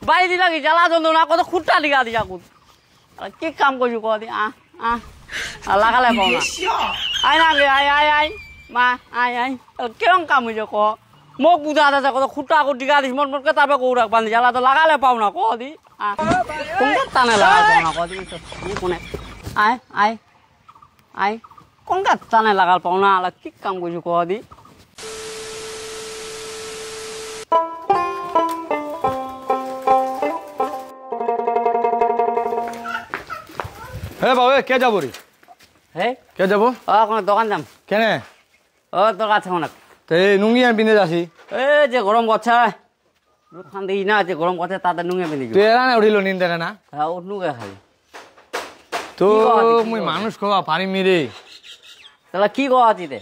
বাড়ি দিলা কি জ্বালা যন্ত্রণা কত খুঁটটা দিঘা দিয়া কুত কি কাম করছো ক দি লাগালে পাও না আয় না আয় আয় আয় মা আয় আয় কিরম কাম হয়েছে ক মোক বুঝা আছে কত খুঁটা আকৌ দিঘা দিস মন মনকে তারপরে কৌরাক বান্ধি জ্বালা তো লাগালে পাও না ক দি কোনটা টানে লাগালে পাও না ক দি কোনে আয় আয় আয় কোনটা টানে লাগাল পাও না কি কাম করছো ক দি হে বাবু কে যাবো রে হে কে যাবো কোনো দোকান যাম কেনে তোর কাছে অনেক তো নুঙ্গি আর পিঁধে যাসি যে গরম করছে খান দেখি না যে গরম করছে তাদের নুঙে পিঁধে তুই এরা না উঠিল নিন্দে না হ্যাঁ ও নুঙে খালি তো মুই মানুষ খাওয়া পারিমি রে তাহলে কি কছি তে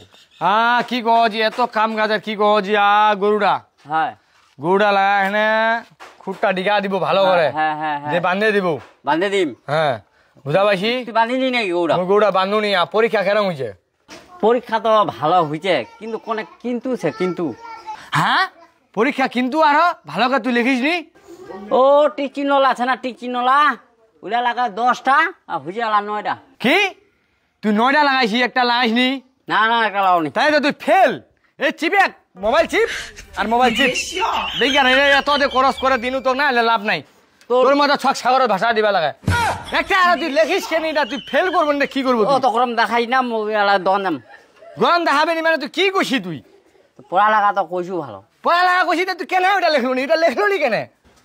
কি কছি এত কাম কাজের কি কছি গরুটা হ্যাঁ গরুটা লাগা এখানে খুঁটটা ডিগা দিব ভালো করে হ্যাঁ হ্যাঁ যে বান্ধে দিব বান্ধে দিম হ্যাঁ বুঝা পাইছি তুই বান্ধিনি নাকি গৌড়া গরুটা বান্ধুনি পরীক্ষা কেরম হয়েছে পরীক্ষা তো ভালো হয়েছে কিন্তু কোনে কিন্তু কিন্তু হ্যাঁ পরীক্ষা কিন্তু আরো ভালো করে তুই লিখিস নি ও টিচিনলা আছে না টিচিনলা ওটা লাগা 10টা আর হুজিয়ালা 9টা কি তুই 9টা লাগাইছি একটা লাগাইস নি না না একটা লাগাওনি তাই তো তুই ফেল এই চিপে মোবাইল চিপ আর মোবাইল চিপ দেখি না এত খরচ করে দিনু তো না লাভ নাই তোর মতো ছক সাগরের ভাষা দিবা লাগে একটা আর তুই লেখিস কেন এটা তুই ফেল করবেন না কি করবো ও তো গরম দেখাই না দন গরম দেখাবে নি মানে তুই কি কইছি তুই পড়া লাগা তো কইছু ভালো পড়া লাগা কইছি তুই কেন এটা লেখলু নি এটা লেখলু নি কেন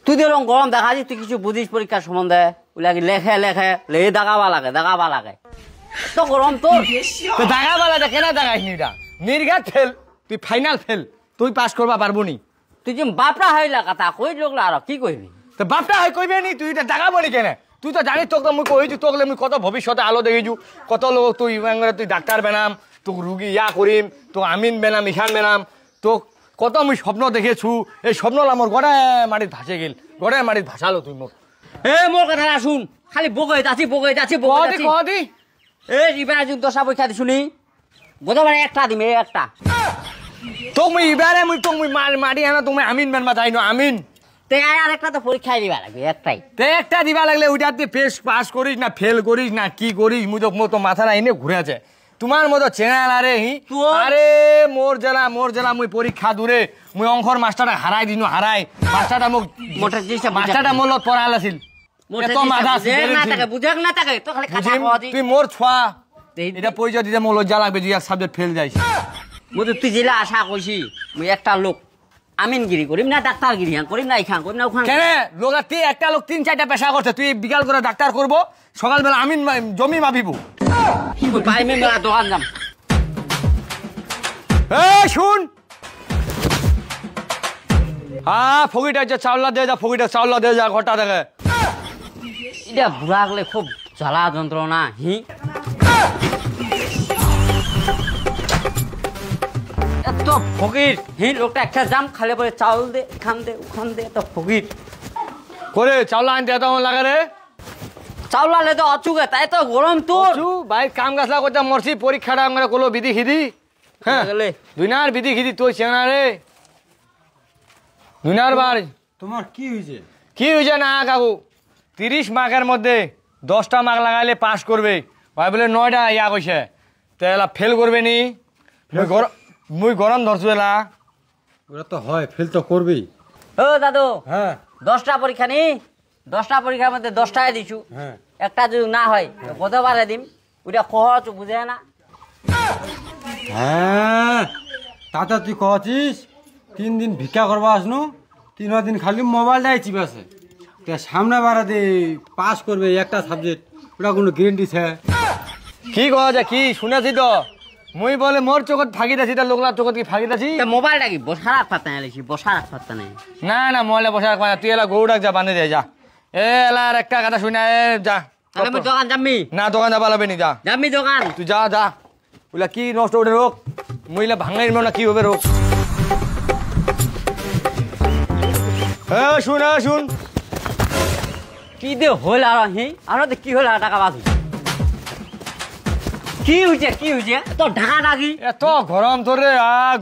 তুই তো এরকম গরম দেখাছিস তুই কিছু বুঝিস পরীক্ষার সম্বন্ধে ওগুলা লেখে লেখে দাগাবা লাগে তো গরম তোর দাগাবা লাগে কেন দাগাইস নি এটা নির্ঘাত ফেল তুই ফাইনাল ফেল তুই পাস করবা পারবো নি তুই যে বাপরা হইলা কথা কই লোকলা আর কি কইবি তো বাপটা হয় কইবে নি তুই এটা দাগাবো নি কেন তুই তো জানিস তোকে মুই কইছু তোকে মুই কত ভবিষ্যতে আলো দেখিছু কত লোক তুই তুই ডাক্তার বেনাম তোকে রুগী করিম তো আমিন বেনাম ইখান বেনাম তো কত মুই স্বপ্ন দেখেছু এই স্বপ্ন আমার গড়ে মাটিত ভাসে গেল গড়ে মাটিত ভাসালো তুই মোর মোর কথা শুন খালি বগৈ যাচ্ছি কদি এবার যদি 10টা পরীক্ষা দিছুনি বোধবার একটা দিম একটা তোক মুই এবারে মুই মারি আনা তুমি আমিন বেনবা যাই না আমিন তে আর একটা তো পরীক্ষা দিবা লাগবে একটাই তে একটা দিবা লাগলে ওইটা তুই পাস করিস না ফেল করিস না কি করিস মুই তো মাথা না এনে ঘুরে আছে তোমার মতো চেনাল আরে আরে মোর জেলা মুই পরীক্ষা দূরে মুই অঙ্কর মাস্টারটা হারাই দিনু মাস্টারটা মোক মাস্টারটা মোর লগত পড়াল আছিল এত মাথা বুঝাক না থাকে তো খালি কথা কওয়া তুই মোর ছোয়া এটা পরিচয় দিতে মোর লজ্জা লাগবে যে এক সাবজেক্ট ফেল যাইস মুই তো তুই জেলা আশা কইছি মুই একটা লোক আমিনগিরি করিম না ডাক্তারগিরি করিম না ইখান করিম না ওখান কেন লোক একটা লোক 3-4টা পেশা করছে তুই বিকাল করে ডাক্তার করবো সকালবেলা আমিন জমি মাপিব দোকান যাম শুন ফকিটা যে চাউলা দিয়ে যা ফকিটা চাউলা দিয়ে যা ঘরটা দেখে এটা বুড়া গেলে খুব জ্বালা যন্ত্রণা এত ফকির লোকটা একটা জাম খালে পরে চাউল দে এখান দে ওখান দে এত ফকির করে চাউলা আনতে এত লাগে রে চাউল আনলে তো অচুকে তাই তো গরম তোর ভাই কাম গাছলা করতে মরছি পরীক্ষাটা আমরা করলো বিধি খিদি হ্যাঁ দুইনার বিধি খিদি তুই চেনা রে দুইনার বার তোমার কি হয়েছে না কাকু 30 মার্কের মধ্যে 10টা মার্ক লাগাইলে পাস করবে ভাই বলে 9টা কইছে তো এলা ফেল করবে নি মুই গরম ধরছু এলা ওরা তো হয় ফেল তো করবেই ও দাদু হ্যাঁ 10টা পরীক্ষা নি 10টা পরীক্ষার মধ্যে 10টায় দিছু হ্যাঁ একটা যদি না হয় কতবারে দিম ওটা সহজ বুঝে না হ্যাঁ তাতে তুই কছিস 3 দিন ভিক্ষা করবা আসনু 3 দিন খালি মোবাইলটাই চিবাছে তে সামনে বারে দে পাস করবে একটা সাবজেক্ট ওটা কোনো গ্যারান্টি আছে কি কওয়া যায় কি শুনেছি তো মুই বলে মোর চোখত ফাঁকি দাছি তার লোকলার চোখত কি ফাঁকি দাছি মোবাইলটা কি বসা রাখতে নাই বসা রাখতে নাই না মোবাইলে বসা রাখবা তুই এলা গরু ডাক যা বান্ধে দে যা এলার একটা কথা শুনে যা তাহলে আমি দোকান যাবি না দোকান যাবা লাগবে নি যা যাবি দোকান তুই যা ওইলা কি নষ্ট উঠে রোগ মহিলা ভাঙাই না কি হবে রোগ শুন কি দে হল আর আরো কি হল টাকা বাকি কি হয়েছে তো ঢাকা ডাকি এত গরম তোর রে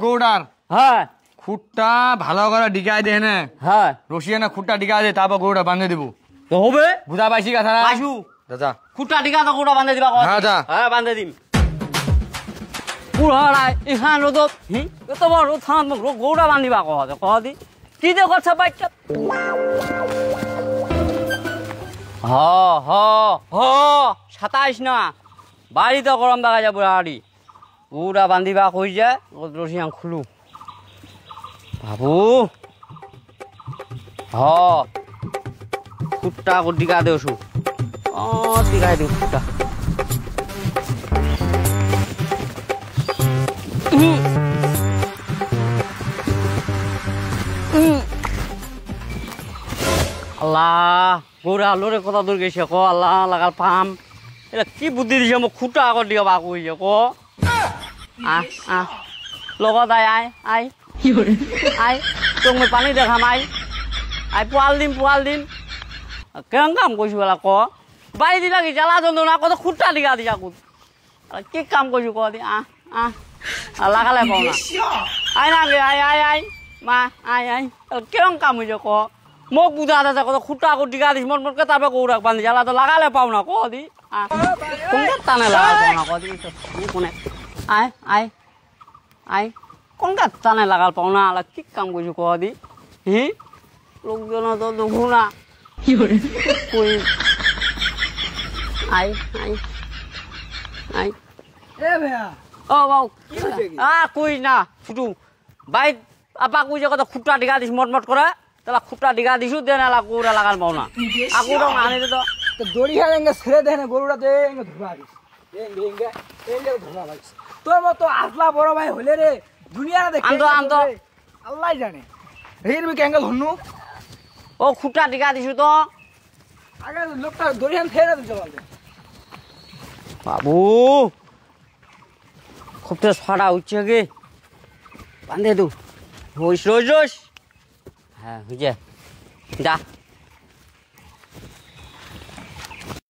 গৌড়ার হ্যাঁ খুঁটটা ভালো করে ডিগাই দে না হ্যাঁ রশিয়া না খুঁটটা ডিগাই দে তারপর গরুটা বাঁধে দেবো তো হবে বুঝা পাইছি কথা না পাইছু যা খুঁটা টিকা তো গোটা বাঁধে দিবা হ্যাঁ যা হ্যাঁ বাঁধে দিম পুরাড়াই ইহান রোদ এত বড় রোদ থানা গৌড়া বান্ধিবা কহ দি কি দে করছে বাইকটা হ হ হ 27 না বাড়িতে গরম দেখা যায় বুড়াড়ি পুরা বান্ধিবা কই যায় রশি আম খুলু বাবু হ খুঁটটা ডিকা দেছো ডিকাই দিও খুঁটটা আল্লাহ গৌরা আলোরে কথা দূর গেছে ক আল্লাহ লাগাল পাম এটা কি বুদ্ধি দিছে মোক খুঁটা আগত দিয়া বাক হইছে ক লগত আই আই আই তোক মই পানী দেখাম আই পোৱাল দিম কেন কাম কৰিছো বেলা ক বাৰী দিলা কি জ্বালা যন্ত্ৰণা কত খুঁটা দিগা দিয়া কুত কি কাম কৰিছো ক দি লাগালে পাও না আই না আই মা আই কেন কাম হইছে ক মোক বুঝা আছে কত খুঁটা আগত দিগা দিছ মনকে তারপরে গৌরাক বান্ধি জ্বালা তো লাগালে পাও না ক দি কোনটা টানে লাগাল পাও না ক দি কোনে আই কোনটা টানে লাগাল পাও না কি কাম কৰিছো ক দি লোকজন তো দেখো না কই আই এ ভাইয়া ও বাউ কই না ফুটু বাই আপা কই যে কত খুঁটা ডিগা দিস মটমট করে তাহলে খুঁটা ডিগা দিছু দেন এলা গৌরা লাগাল পাও না আগুরা আনি দে তো দড়ি হার এঙ্গে ছেড়ে দেয় না গরুটা দে এঙ্গে ধরা দিস এঙ্গে ধরা দিস তোর মতো আসলা বড় ভাই হলে রে দুনিয়াটা দেখে আন্ত আল্লাহ জানে হেরবি কেঙ্গে ধরনু ও খুঁটা ডিগা দিছু তো আগে লোকটা দড়ি হার ছেড়ে দিতে বলতে বাবু খুব তো ফাটা উঠছে গে বাঁধে দু রইস হ্যাঁ হয়েছে যা